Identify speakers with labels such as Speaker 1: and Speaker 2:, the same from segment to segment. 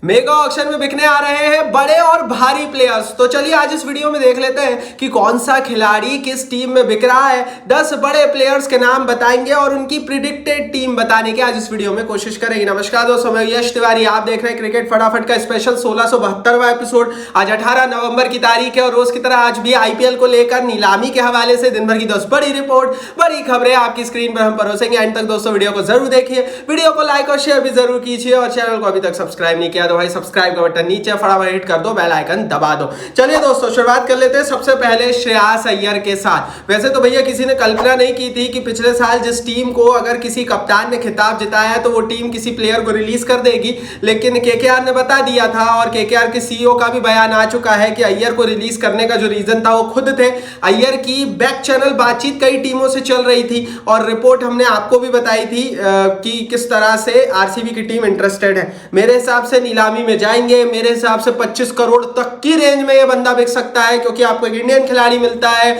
Speaker 1: Mega auction में बिकने आ रहे हैं बड़े और भारी प्लेयर्स। तो चलिए आज इस वीडियो में देख लेते हैं कि कौन सा खिलाड़ी किस टीम में बिक रहा है। 10 बड़े प्लेयर्स के नाम बताएंगे और उनकी प्रिडिक्टेड टीम बताने की आज इस वीडियो में कोशिश करेंगे। नमस्कार दोस्तों, मैं यश तिवारी, आप देख रहे हैं क्रिकेट फटाफट का स्पेशल 1672वां एपिसोड। आज 18 नवंबर की तारीख है और रोज की तरह आज भी आईपीएल को लेकर नीलामी के हवाले से दिन भर की 10 बड़ी रिपोर्ट, बड़ी खबरें आपकी स्क्रीन पर हम परोसेंगे। एंड तक दोस्तों वीडियो को जरूर देखिए, वीडियो को लाइक और शेयर भी जरूर कीजिए और चैनल को अभी तक सब्सक्राइब नहीं किया तो भाई सब्सक्राइब का बटन नीचे फटाफट हिट कर दो, बेल आइकन दबा दो। चलिए दोस्तों शुरुआत कर लेते हैं सबसे पहले श्रेयस अय्यर के साथ। वैसे तो भैया किसी ने कल्पना नहीं की थी कि पिछले साल जिस टीम को अगर किसी कप्तान ने खिताब जिताया है तो वो टीम किसी प्लेयर को रिलीज कर देगी, लेकिन केकेआर ने बता दिया था और केकेआर के सीईओ का भी बयान आ चुका है कि अय्यर को रिलीज करने का जो रीजन था वो खुद थे। अय्यर की बैक चैनल बातचीत कई टीमों से चल रही थी और रिपोर्ट हमने आपको भी बताई थी कि किस तरह से आरसीबी की टीम इंटरेस्टेड है। मेरे हिसाब से नीलामी में जाएंगे, मेरे हिसाब से 25 करोड़ तक की रेंज में ये बंदा बिक सकता है, क्योंकि आपको एक इंडियन खिलाड़ी मिलता है,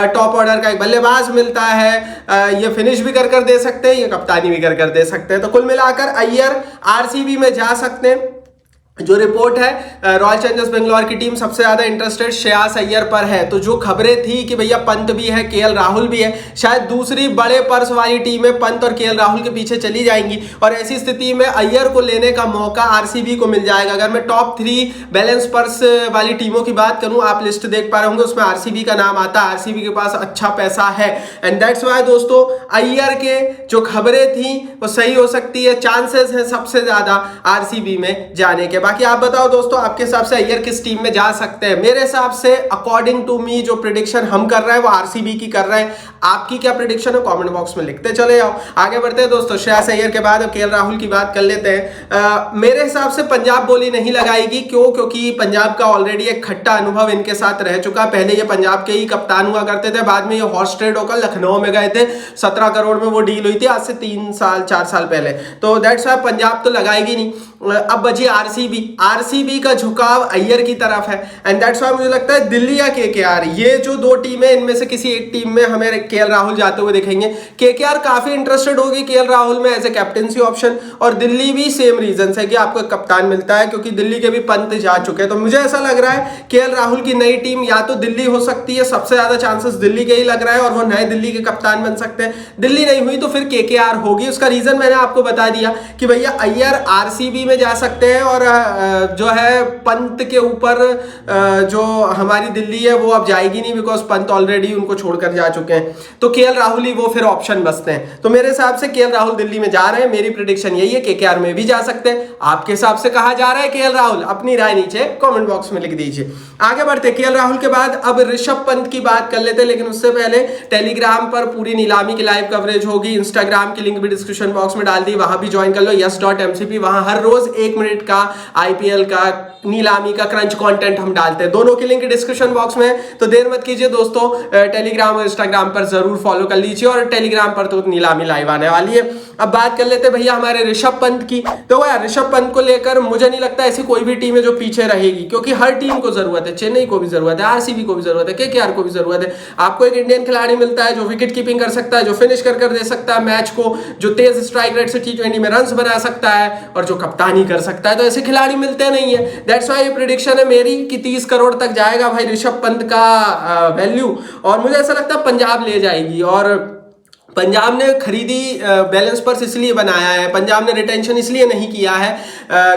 Speaker 1: टॉप ऑर्डर का एक बल्लेबाज मिलता है, ये फिनिश भी कर दे सकते हैं, ये कप्तानी भी कर दे सकते हैं। तो कुल मिलाकर अय्यर आरसीबी में जा सकते हैं। जो रिपोर्ट है रॉयल चैलेंजर्स बेंगलोर की टीम सबसे ज्यादा इंटरेस्टेड श्रेयस अय्यर पर है। तो जो खबरें थी कि भैया पंत भी है, केएल राहुल भी है, शायद दूसरी बड़े पर्स वाली टीमें पंत और केएल राहुल के पीछे चली जाएंगी और ऐसी स्थिति में अय्यर को लेने का मौका आरसीबी को मिल जाएगा। अगर मैं टॉप 3 बैलेंस पर्स वाली टीमों की बात करूं, आप लिस्ट देख पा रहे होंगे, उसमें आरसीबी का नाम आता है। आरसीबी के पास अच्छा पैसा है एंड दैट्स व्हाई दोस्तों अय्यर के जो खबरें थी वो सही हो सकती है, चांसेस है सबसे ज्यादा आरसीबी में जाने के। बाकी आप बताओ दोस्तों, आपके हिसाब से अय्यर किस टीम में जा सकते हैं? मेरे हिसाब से अकॉर्डिंग टू मी जो प्रेडिक्शन हम कर रहे हैं वो आरसीबी की कर रहे हैं। आपकी क्या प्रेडिक्शन है कमेंट बॉक्स में लिखते चले जाओ। आगे बढ़ते हैं दोस्तों, श्रेयस अय्यर के बाद अब केएल राहुल की बात कर लेते हैं। मेरे हिसाब से पंजाब बोली नहीं लगाएगी। क्यों? क्योंकि पंजाब का ऑलरेडी एक खट्टा अनुभव इनके साथ रह चुका। पहले ये पंजाब के ही कप्तान हुआ करते थे, बाद में ये हॉर्स ट्रेड होकर लखनऊ में गए थे, 17 करोड़ में वो डील हुई थी आज से 4 साल पहले। तो दैट्स व्हाई पंजाब तो लगाएगी नहीं। अब बची आरसीबी का झुकाव अय्यर की तरफ है एंड दैट्स व्हाई मुझे लगता है दिल्ली या केकेआर, ये जो दो टीमें, इनमें से किसी एक टीम में हमें केएल राहुल जाते हुए दिखेंगे। केकेआर काफी इंटरेस्टेड होगी केएल राहुल में एज ए कैप्टेंसी ऑप्शन और दिल्ली भी सेम रीजन है कि आपको एक कप्तान मिलता है, क्योंकि दिल्ली के भी पंत जा चुके हैं। तो मुझे ऐसा लग रहा है केएल राहुल की नई टीम या तो दिल्ली हो सकती है, सबसे ज्यादा चांसेस दिल्ली के ही लग रहा है और वो नए दिल्ली के कप्तान बन सकते हैं। दिल्ली नहीं हुई तो फिर केकेआर होगी। उसका रीजन मैंने आपको बता दिया कि भैया अय्यर आरसीबी में जा सकते हैं और जो है पंत के ऊपर जो हमारी दिल्ली है वो अब जाएगी नहीं, बिकॉज पंत ऑलरेडी उनको छोड़कर जा चुके हैं। तो केएल राहुल ही वो फिर ऑप्शन बचते हैं। तो मेरे हिसाब से केएल राहुल दिल्ली में जा रहे हैं, मेरी प्रेडिक्शन यही है। केकेआर में भी जा सकते हैं। आपके हिसाब से कहा जा रहा है केएल राहुल? अपनी राय नीचे कमेंट बॉक्स में लिख दीजिए। आगे बढ़ते, केएल राहुल के बाद अब ऋषभ पंत की बात कर लेते हैं, लेकिन उससे पहले टेलीग्राम पर पूरी नीलामी की लाइव कवरेज होगी। इंस्टाग्राम की लिंक भी डिस्क्रिप्शन बॉक्स में डाल दी, वहां भी ज्वाइन कर लो, yes.mcp। वहां हर रोज 1 मिनट का आईपीएल का, नीलामी का क्रंच कंटेंट हम डालते हैं। दोनों की लिंक डिस्क्रिप्शन बॉक्स में है, तो देर मत कीजिए दोस्तों, टेलीग्राम और इंस्टाग्राम पर जरूर फॉलो कर लीजिए और टेलीग्राम पर तो नीलामी लाइव आने वाली है। अब बात कर लेते हैं भैया हमारे ऋषभ पंत की। तो यार ऋषभ पंत को लेकर मुझे नहीं लगता ऐसी कोई भी टीम है जो पीछे रहेगी, क्योंकि हर टीम को जरूरत है। चेन्नई को भी जरूरत है, आरसीबी को भी जरूरत है, केकेआर को भी जरूरत है। आपको एक इंडियन खिलाड़ी मिलता है जो विकेट कीपिंग कर सकता है, जो फिनिश कर दे सकता है मैच को, जो तेज स्ट्राइक रेट से T20 में रन बना सकता है और जो कप्तानी कर सकता है। तो ऐसे खिलाड़ी मिलते नहीं है। दैट्स व्हाई ये प्रेडिक्शन है मेरी कि 30 करोड़ तक जाएगा भाई ऋषभ पंत का वैल्यू, और मुझे ऐसा लगता है पंजाब ले जाएगी। और पंजाब ने खरीदी बैलेंस पर्स इसलिए बनाया है, पंजाब ने रिटेंशन इसलिए नहीं किया है,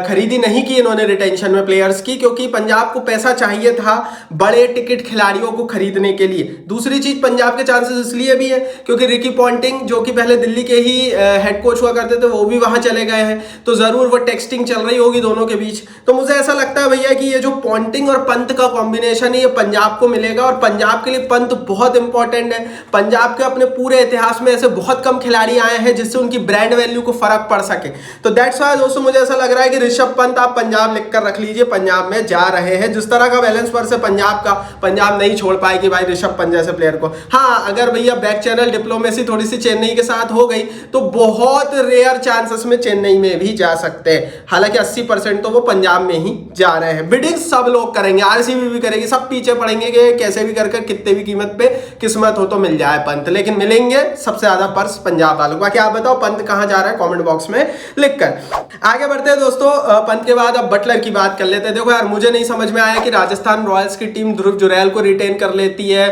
Speaker 1: खरीदी नहीं की इन्होंने रिटेंशन में प्लेयर्स की, क्योंकि पंजाब को पैसा चाहिए था बड़े टिकट खिलाड़ियों को खरीदने के लिए। दूसरी चीज, पंजाब के चांसेस इसलिए भी है क्योंकि रिकी पॉन्टिंग जो कि पहले दिल्ली के ही हेड कोच हुआ करते थे वो भी वहां चले गए हैं, तो जरूर वो टेक्सटिंग चल रही होगी दोनों के बीच। तो मुझे ऐसा लगता है भैया कि ये जो पॉन्टिंग और पंत का कॉम्बिनेशन है ये पंजाब को मिलेगा और पंजाब के लिए पंत बहुत इंपॉर्टेंट है। पंजाब के अपने पूरे इतिहास में ऐसे बहुत कम खिलाड़ी आए हैं जिससे उनकी ब्रांड वैल्यू को फर्क पड़ सके। तो दैट्स व्हाई दोस्तों मुझे ऐसा लग रहा है कि ऋषभ पंत आप पंजाब लिखकर रख लीजिए, पंजाब में जा रहे हैं। जिस तरह का बैलेंस पर्स है पंजाब का, पंजाब नहीं छोड़ पाएगी भाई ऋषभ पंत जैसे प्लेयर को। हाँ, अगर भैया बैक चैनल डिप्लोमेसी थोड़ी सी चेन्नई के साथ हो गई तो बहुत रेयर चांसेस में चेन्नई में भी जा सकते हैं। हालांकि 80% तो वो पंजाब में ही जा रहे हैं। बिडिंग सब लोग करेंगे, आरसीबी भी करेगी, सब पीछे पड़ेंगे कि कैसे भी कर कितने भी कीमत पे किस्मत हो तो मिल जाए पंत, लेकिन मिलेंगे सब सबसे ज्यादा पर्स पंजाब वालों। बाकी आप बताओ पंत कहां जा रहा है, कमेंट बॉक्स में लिखकर। आगे बढ़ते हैं दोस्तों, पंत के बाद अब बटलर की बात कर लेते हैं। देखो यार, मुझे नहीं समझ में आया कि राजस्थान रॉयल्स की टीम ध्रुव जुरैल को रिटेन कर लेती है,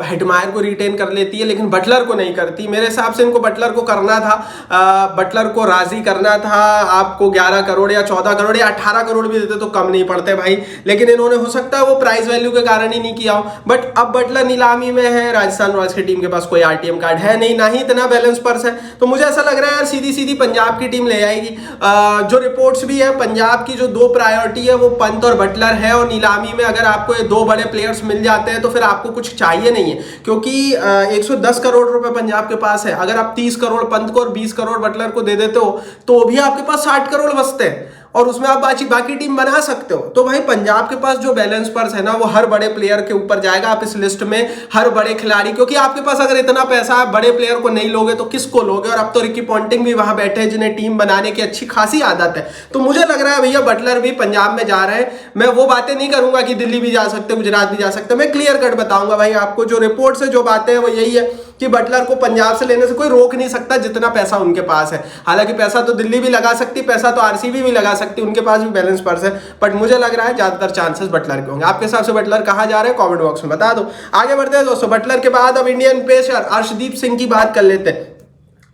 Speaker 1: हेटमायर को रिटेन कर लेती है, लेकिन बटलर को नहीं करती। मेरे हिसाब से इनको बटलर को करना था, बटलर को राजी करना था। आपको 11 करोड़ या 14 करोड़ या 18 करोड़ भी देते तो कम नहीं पड़ते भाई, लेकिन इन्होंने हो सकता है वो प्राइस वैल्यू के कारण ही नहीं किया हो। बट अब बटलर नीलामी में है, राजस्थान रॉयल्स की टीम के पास कोई आरटीएम कार्ड है नहीं, ना ही इतना बैलेंस पर्स है, तो मुझे ऐसा लग रहा है यार सीधी सीधी पंजाब की टीम ले आएगी। जो रिपोर्ट्स भी है, पंजाब की जो दो प्रायोरिटी है वो पंत और बटलर है, और नीलामी में अगर आपको ये दो बड़े प्लेयर्स मिल जाते हैं तो फिर आपको कुछ चाहिए नहीं है, क्योंकि 110 करोड़ रुपए पंजाब के पास है। अगर आप 30 करोड़ पंत को और 20 करोड़ बटलर को दे देते हो तो भी आपके पास 60 करोड़ बचते हैं, और उसमें आप बाकी टीम बना सकते हो। तो भाई पंजाब के पास जो बैलेंस पर्स है ना, वो हर बड़े प्लेयर के ऊपर जाएगा। आप इस लिस्ट में हर बड़े खिलाड़ी, क्योंकि आपके पास अगर इतना पैसा है, बड़े प्लेयर को नहीं लोगे तो किसको लोगे। और अब तो रिकी पॉन्टिंग भी वहां बैठे हैं जिन्हें टीम बनाने की अच्छी खासी आदत है। तो मुझे लग रहा है भैया बटलर भी पंजाब में जा रहे हैं। मैं वो बातें नहीं करूंगा कि दिल्ली भी जा सकते, गुजरात भी जा सकते, मैं क्लियर कट बताऊंगा भाई आपको। जो रिपोर्ट से जो बातें हैं वो यही है कि बटलर को पंजाब से लेने से कोई रोक नहीं सकता, जितना पैसा उनके पास है। हालांकि पैसा तो दिल्ली भी लगा सकती, पैसा तो आरसीबी भी लगा सकती, उनके पास भी बैलेंस पर्स है, बट मुझे लग रहा है ज्यादातर चांसेस बटलर के होंगे। आपके हिसाब से बटलर कहां जा रहे हैं, कमेंट बॉक्स में बता दो। आगे बढ़ते हैं दोस्तों, बटलर के बाद अब इंडियन पेसर अर्शदीप सिंह की बात कर लेते हैं।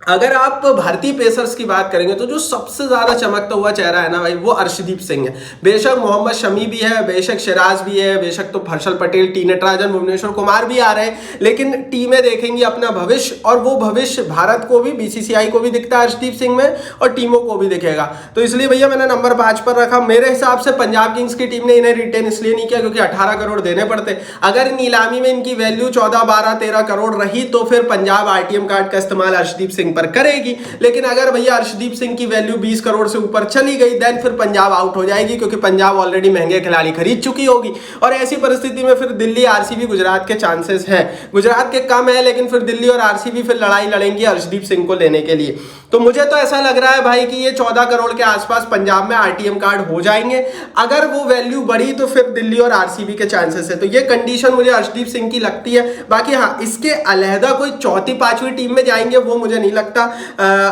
Speaker 1: अगर आप भारतीय पेसर्स की बात करेंगे तो जो सबसे ज्यादा चमकता हुआ चेहरा है ना भाई, वो अर्शदीप सिंह है। बेशक मोहम्मद शमी भी है, बेशक सिराज भी है, बेशक तो हर्षल पटेल, टी नटराजन, भुवनेश्वर कुमार भी आ रहे हैं, लेकिन टीमें देखेंगी अपना भविष्य, और वो भविष्य भारत को भी, बीसीसीआई को भी दिखता है अर्शदीप सिंह में, और टीमों को भी दिखेगा। तो इसलिए भैया मैंने नंबर 5 पर रखा। मेरे हिसाब से पंजाब किंग्स की टीम ने इन्हें रिटेन इसलिए नहीं किया क्योंकि 18 करोड़ देने पड़ते। अगर नीलामी में इनकी वैल्यू 14, 12, 13 करोड़ रही तो फिर पंजाब आरटीएम कार्ड का इस्तेमाल अर्शदीप सिंह पर करेगी। लेकिन अगर भैया अर्शदीप सिंह की वैल्यू 20 करोड़ से ऊपर चली गई, देन फिर पंजाब आउट हो जाएगी, क्योंकि पंजाब ऑलरेडी महंगे खिलाड़ी खरीद चुकी होगी। और ऐसी परिस्थिति में फिर दिल्ली, आरसीबी, गुजरात के चांसेस हैं। गुजरात के कम है, लेकिन फिर दिल्ली और आरसीबी फिर लड़ाई लड़ेंगी अर्शदीप सिंह को लेने के लिए। तो मुझे तो ऐसा लग रहा है भाई कि ये 14 करोड़ के आसपास पंजाब में आरटीएम कार्ड हो जाएंगे। अगर वो वैल्यू बढ़ी तो फिर दिल्ली और आरसीबी के चांसेस है। तो ये कंडीशन मुझे अर्शदीप सिंह की लगती है। बाकी हाँ, इसके अलहदा कोई चौथी पांचवी टीम में जाएंगे वो मुझे नहीं लगता।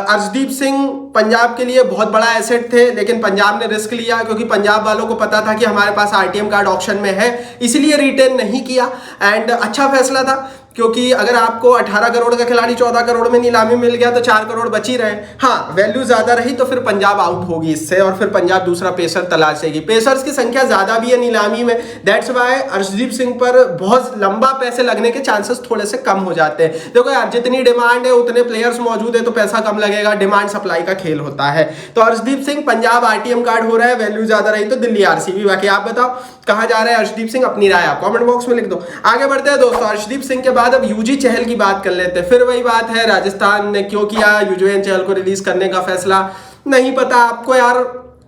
Speaker 1: अर्शदीप सिंह पंजाब के लिए बहुत बड़ा एसेट थे, लेकिन पंजाब ने रिस्क लिया, क्योंकि पंजाब वालों को पता था कि हमारे पास आरटीएम कार्ड ऑप्शन में है, इसलिए रिटेन नहीं किया। एंड अच्छा फैसला था, क्योंकि अगर आपको 18 करोड़ का खिलाड़ी 14 करोड़ में नीलामी मिल गया तो 4 करोड़ बच ही रहे। हाँ, वैल्यू ज्यादा रही तो फिर पंजाब आउट होगी इससे, और फिर पंजाब दूसरा पेसर तलाशेगी। पेसर्स की संख्या ज्यादा भी है नीलामी में, दैट्स व्हाई अर्शदीप सिंह पर बहुत लंबा पैसे लगने के चांसेस थोड़े से कम हो जाते हैं। देखो यार, जितनी डिमांड है उतने प्लेयर्स मौजूद है तो पैसा कम लगेगा, डिमांड सप्लाई का खेल होता है। तो अर्शदीप सिंह पंजाब आरटीएम कार्ड हो रहा है, वैल्यू ज्यादा रही तो दिल्ली आरसीबी। बाकी आप बताओ कहां जा रहा है अर्शदीप सिंह, अपनी राय आप कमेंट बॉक्स में लिख दो। आगे बढ़ते हैं दोस्तों, अर्शदीप सिंह के बाद अब यूजी चहल की बात कर लेते हैं। फिर वही बात है, राजस्थान ने क्यों किया युजवेंद्र चहल को रिलीज करने का फैसला, नहीं पता आपको यार।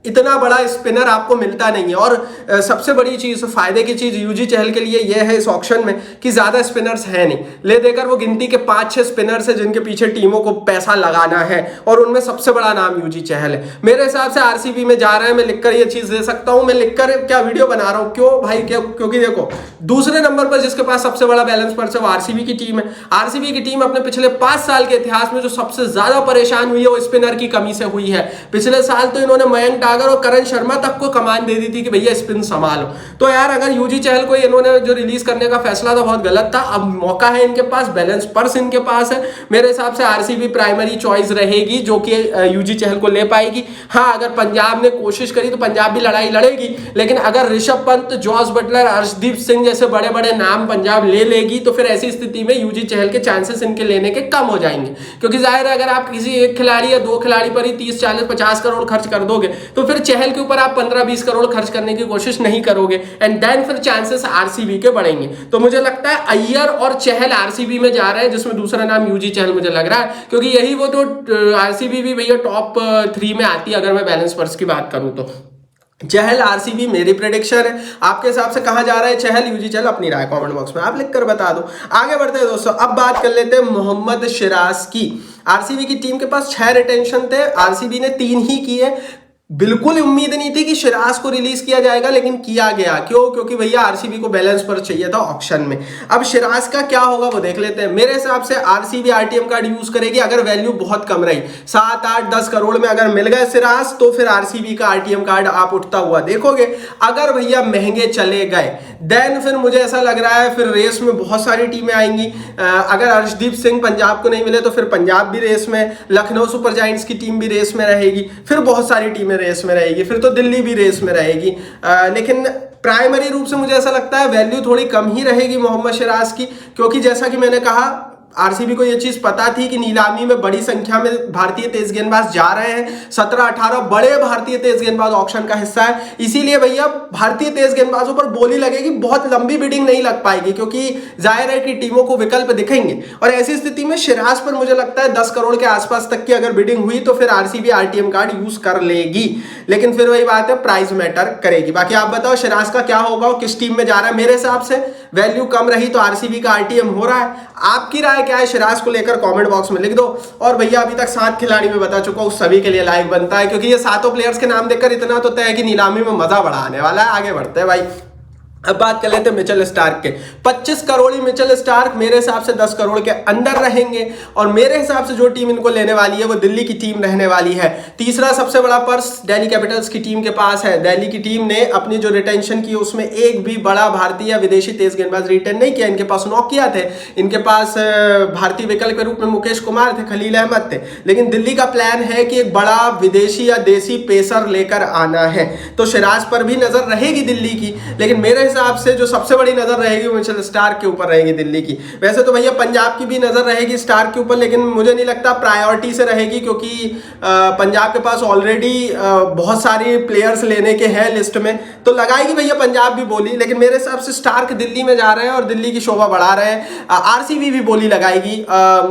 Speaker 1: इतना बड़ा स्पिनर आपको मिलता नहीं है, और सबसे बड़ी चीज, फायदे की चीज यूजी चहल के लिए यह है इस ऑक्शन में कि ज्यादा स्पिनर्स है नहीं। ले देकर वो गिनती के 5-6 स्पिनर्स है जिनके पीछे टीमों को पैसा लगाना है, और उनमें सबसे बड़ा नाम यूजी चहल है। मेरे हिसाब से आरसीबी में जा रहा है। मैं लिखकर ये चीज दे सकता हूं, मैं लिखकर क्या वीडियो बना रहा हूं, क्यों भाई, क्योंकि देखो दूसरे नंबर पर जिसके पास सबसे बड़ा बैलेंस पर्स है वो आरसीबी की टीम है। आरसीबी की टीम अपने पिछले 5 साल के इतिहास में जो सबसे ज्यादा परेशान हुई है वो स्पिनर की कमी से हुई है। पिछले साल तो इन्होंने मयंक डागर और करण शर्मा तक को कमान दे दी थी कि भैया स्पिन संभालो। तो यार अगर यूजी चहल को इन्होंने जो रिलीज करने का फैसला था बहुत गलत था। अब मौका है इनके पास, बैलेंस पर्स इनके पास है। मेरे हिसाब से आरसीबी प्राइमरी चॉइस रहेगी जो कि यूजी चहल को ले पाएगी। हाँ, अगर पंजाब ने कोशिश करी तो पंजाब भी लड़ाई लड़ेगी, लेकिन अगर ऋषभ पंत, जॉस बटलर, अर्शदीप सिंह जैसे बड़े बड़े नाम पंजाब ले लेगी तो फिर ऐसी स्थिति में यूजी चहल के चांसेस इनके लेने के कम हो जाएंगे। क्योंकि जाहिर है अगर आप किसी एक खिलाड़ी या दो खिलाड़ी पर ही 30, 40, 50 करोड़ खर्च कर दोगे तो फिर चहल के ऊपर आप 15-20 करोड़ खर्च करने की कोशिश नहीं करोगे, एंड देन फिर चांसेस आरसीबी के बढ़ेंगे। तो मुझे लगता है अय्यर और चहल आरसीबी में जा रहे हैं, जिसमें दूसरा नाम यूजी चहल मुझे लग रहा है, क्योंकि यही वो तो आरसीबी भी भैया टॉप 3 में आती है अगर मैं बैलेंस पर्स की बात करूं तो। चहल आरसीबी मेरी प्रेडिक्शन है। आपके हिसाब से कहां जा रहा है चहल, यूजी चहल, अपनी राय कमेंट बॉक्स में आप लिखकर बता दो। आगे बढ़ते हैं दोस्तों, अब बात कर लेते हैं मोहम्मद सिराज की। आरसीबी की टीम के पास 6 रिटेंशन थे, आरसीबी ने 3 ही किए। बिल्कुल उम्मीद नहीं थी कि सिराज को रिलीज किया जाएगा, लेकिन किया गया। क्यों? क्योंकि भैया आरसीबी को बैलेंस पर चाहिए था ऑक्शन में। अब सिराज का क्या होगा वो देख लेते हैं। मेरे हिसाब से आरसीबी आरटीएम कार्ड यूज करेगी अगर वैल्यू बहुत कम रही, 7, 8, 10 करोड़ में अगर मिल गए सिराज, तो फिर आरसीबी का आरटीएम कार्ड आप उठता हुआ देखोगे। अगर भैया महंगे चले गए देन फिर मुझे ऐसा लग रहा है फिर रेस में बहुत सारी टीमें आएंगी। अगर अर्शदीप सिंह पंजाब को नहीं मिले तो फिर पंजाब भी रेस में, लखनऊ सुपर जायंट्स की टीम भी रेस में रहेगी, फिर बहुत सारी टीमें रेस में रहेगी, फिर तो दिल्ली भी रेस में रहेगी। लेकिन प्राइमरी रूप से मुझे ऐसा लगता है वैल्यू थोड़ी कम ही रहेगी मोहम्मद सिराज की, क्योंकि जैसा कि मैंने कहा आरसीबी को यह चीज पता थी कि नीलामी में बड़ी संख्या में भारतीय तेज गेंदबाज जा रहे हैं। 17-18 बड़े भारतीय तेज गेंदबाज ऑक्शन का हिस्सा है, इसीलिए भैया भारतीय तेज गेंदबाजों पर बोली लगेगी, बहुत लंबी बिडिंग नहीं लग पाएगी, क्योंकि जाहिर है कि टीमों को विकल्प दिखेंगे। और ऐसी स्थिति में सिराज पर मुझे लगता है 10 करोड़ के आसपास तक की अगर बिडिंग हुई तो फिर आरसीबी आरटीएम कार्ड यूज कर लेगी। लेकिन फिर वही बात है, प्राइस मैटर करेगी। बाकी आप बताओ सिराज का क्या होगा और किस टीम में जा रहा है। मेरे हिसाब से वैल्यू कम रही तो आरसीबी का आरटीएम हो रहा है। आपकी राय क्या है सिराज को लेकर कमेंट बॉक्स में लिख दो। और भैया अभी तक 7 खिलाड़ी में बता चुका हूं, सभी के लिए लाइक बनता है, क्योंकि ये 7 प्लेयर्स के नाम देखकर इतना तो तय है कि नीलामी में मजा बड़ा आने वाला है। आगे बढ़ते हैं भाई। अब बात कर लेते हैं मिचेल स्टार्क के। 25 करोड़ी मिचेल स्टार्क मेरे हिसाब से 10 करोड़ के अंदर रहेंगे, और मेरे हिसाब से जो टीम इनको लेने वाली है वो दिल्ली की टीम रहने वाली है। तीसरा सबसे बड़ा पर्स दिल्ली कैपिटल्स की टीम के पास है। दिल्ली की टीम ने अपनी जो रिटेंशन की उसमें एक भी बड़ा भारतीय या विदेशी तेज गेंदबाज रिटेन नहीं किया। इनके पास नौकिया थे, इनके पास भारतीय विकल्प के रूप में मुकेश कुमार थे, खलील अहमद थे, लेकिन दिल्ली का प्लान है कि एक बड़ा विदेशी या देसी पेसर लेकर आना है। तो सिराज पर भी नजर रहेगी दिल्ली की, लेकिन मेरे हिसाब से जो सबसे बड़ी नजर रहेगी मिचेल स्टार्क के ऊपर रहेगी दिल्ली की। वैसे तो भैया पंजाब की भी नजर रहेगी स्टार्क के ऊपर, लेकिन मुझे नहीं लगता प्रायोरिटी से रहेगी, क्योंकि पंजाब के पास ऑलरेडी बहुत सारी प्लेयर्स लेने के हैं लिस्ट में, तो लगाएगी भैया पंजाब भी बोली। लेकिन मेरे हिसाब से स्टार्क दिल्ली में जा रहे हैं और दिल्ली की शोभा बढ़ा रहे हैं। आरसीबी भी बोली लगाएगी।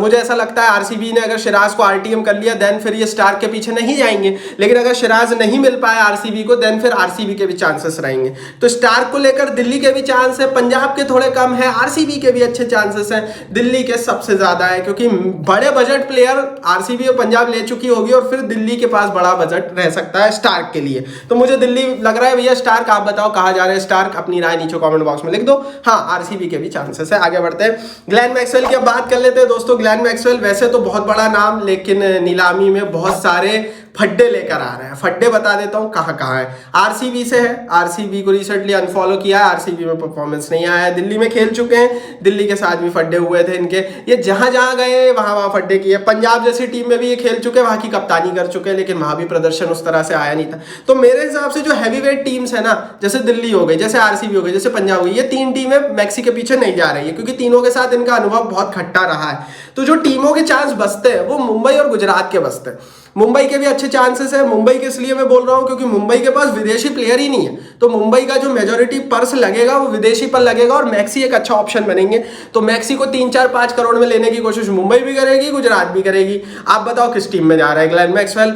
Speaker 1: मुझे ऐसा लगता है आरसीबी ने अगर सिराज को आरटीएम कर लिया देन फिर ये स्टार्क के पीछे नहीं जाएंगे, लेकिन अगर सिराज नहीं मिल पाए आरसीबी को देन फिर आरसीबी के भी चांसेस रहेंगे। तो स्टार्क को लेकर दिल्ली के भी चांस है, पंजाब के थोड़े कम है, आरसीबी के भी अच्छे चांसेस हैं, दिल्ली के सबसे ज्यादा है, क्योंकि बड़े बजट प्लेयर आरसीबी और पंजाब ले चुकी होगी और फिर दिल्ली के पास बड़ा बजट रह सकता है स्टार्क के लिए। तो मुझे दिल्ली लग रहा है भैया स्टार्क। आप बताओ कहां जा रहे हैं स्टार्क, अपनी राय नीचे कमेंट बॉक्स में लिख दो। हाँ, आरसीबी के भी चांसेस है। आगे बढ़ते हैं, ग्लेन मैक्सवेल की अब बात कर लेते हैं दोस्तों। ग्लेन मैक्सवेल वैसे तो बहुत बड़ा नाम, लेकिन नीलामी में बहुत सारे फड्डे लेकर आ रहे हैं। फड्डे बता देता हूं कहां कहां है। आरसीबी से है, आरसीबी को रिसेंटली अनफॉलो किया है, आरसीबी में परफॉर्मेंस नहीं आया है। दिल्ली में खेल चुके हैं, दिल्ली के साथ भी फड्डे हुए थे इनके, ये जहां जहां गए वहां वहां फड्डे किए। पंजाब जैसी टीम में भी ये खेल चुके हैं, वहां की कप्तानी कर चुके हैं, लेकिन वहां भी प्रदर्शन उस तरह से आया नहीं था। तो मेरे हिसाब से जो हैवीवेट टीम्स है ना, जैसे दिल्ली हो गई, जैसे आरसीबी हो गई, जैसे पंजाब हो गई, ये 3 टीमें मैक्सी के पीछे नहीं जा रही है, क्योंकि तीनों के साथ इनका अनुभव बहुत खट्टा रहा है। तो जो टीमों के चांस बचते हैं वो मुंबई और गुजरात के बचते हैं। मुंबई के भी अच्छे चांसेस है। मुंबई के इसलिए मैं बोल रहा हूं क्योंकि मुंबई के पास विदेशी प्लेयर ही नहीं है, तो मुंबई का जो मेजोरिटी पर्स लगेगा वो विदेशी पर लगेगा, और मैक्सी एक अच्छा ऑप्शन बनेंगे। तो मैक्सी को 3, 4, 5 करोड़ में लेने की कोशिश मुंबई भी करेगी, गुजरात भी करेगी। आप बताओ किस टीम में जा रहा है ग्लेन मैक्सवेल।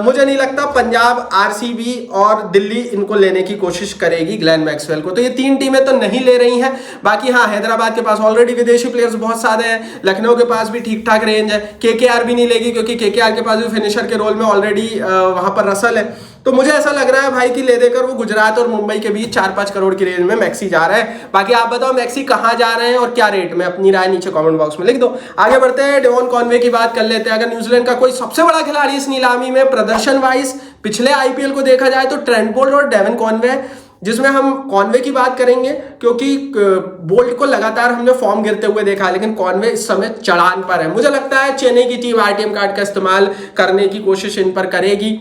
Speaker 1: मुझे नहीं लगता पंजाब, आरसीबी और दिल्ली इनको लेने की कोशिश करेगी ग्लेन मैक्सवेल को। तो ये 3 टीमें तो नहीं ले रही हैं। बाकी हाँ, हैदराबाद के पास ऑलरेडी विदेशी प्लेयर्स बहुत सारे हैं, लखनऊ के पास भी ठीक ठाक रेंज है, केकेआर भी नहीं लेगी, क्योंकि केकेआर के पास भी फिनिशर के रोल में ऑलरेडी वहां पर रसल है। तो मुझे ऐसा लग रहा है भाई कि ले देकर वो गुजरात और मुंबई के बीच 4-5 करोड़ की रेंज में मैक्सी जा रहा है। बाकी आप बताओ मैक्सी कहां जा रहे हैं और क्या रेट में, अपनी राय नीचे कमेंट बॉक्स में लिख दो। आगे बढ़ते हैं, डेवन कॉनवे की बात कर लेते हैं। अगर न्यूजीलैंड का कोई सबसे बड़ा खिलाड़ी इस नीलामी में प्रदर्शन वाइज पिछले आईपीएल को देखा जाए तो ट्रेंट बोल्ट और डेवन कॉनवे, जिसमें हम कॉनवे की बात करेंगे क्योंकि बोल्ट को लगातार हमने फॉर्म गिरते हुए देखा, लेकिन कॉनवे इस समय चढ़ान पर है। मुझे लगता है चेन्नई की टीम आरटीएम कार्ड का इस्तेमाल करने की कोशिश इन पर करेगी।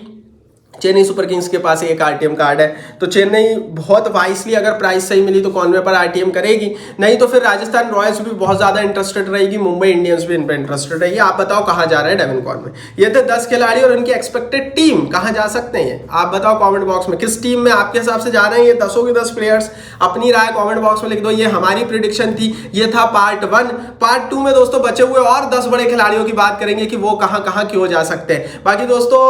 Speaker 1: चेन्नई सुपर किंग्स के पास एक आरटीएम कार्ड है, तो चेन्नई बहुत वाइसली अगर प्राइस सही मिली तो कॉनवे पर आरटीएम करेगी, नहीं तो फिर राजस्थान रॉयल्स भी बहुत ज्यादा इंटरेस्टेड रहेगी, मुंबई इंडियंस भी इन पर इंटरेस्टेड रहेगी। आप बताओ कहां जा रहे हैं डेवन कॉनवे। ये थे 10 खिलाड़ी और उनकी एक्सपेक्टेड टीम कहां जा सकते हैं। आप बताओ कॉमेंट बॉक्स में किस टीम में आपके हिसाब से जा रहे हैं ये 10 के 10 प्लेयर्स। अपनी राय कॉमेंट बॉक्स में लिख दो। ये हमारी प्रिडिक्शन थी, ये था पार्ट 1। पार्ट 2 में दोस्तों बचे हुए और 10 बड़े खिलाड़ियों की बात करेंगे कि वो कहां कहां क्यों जा सकते हैं। बाकी दोस्तों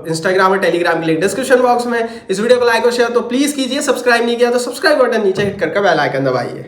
Speaker 1: इंस्टाग्राम और टेलीग्राम की लिंक डिस्क्रिप्शन बॉक्स में। इस वीडियो को लाइक और शेयर तो प्लीज कीजिए, सब्सक्राइब नहीं किया तो सब्सक्राइब बटन नीचे हिट करके बेल आइकन दबाइए।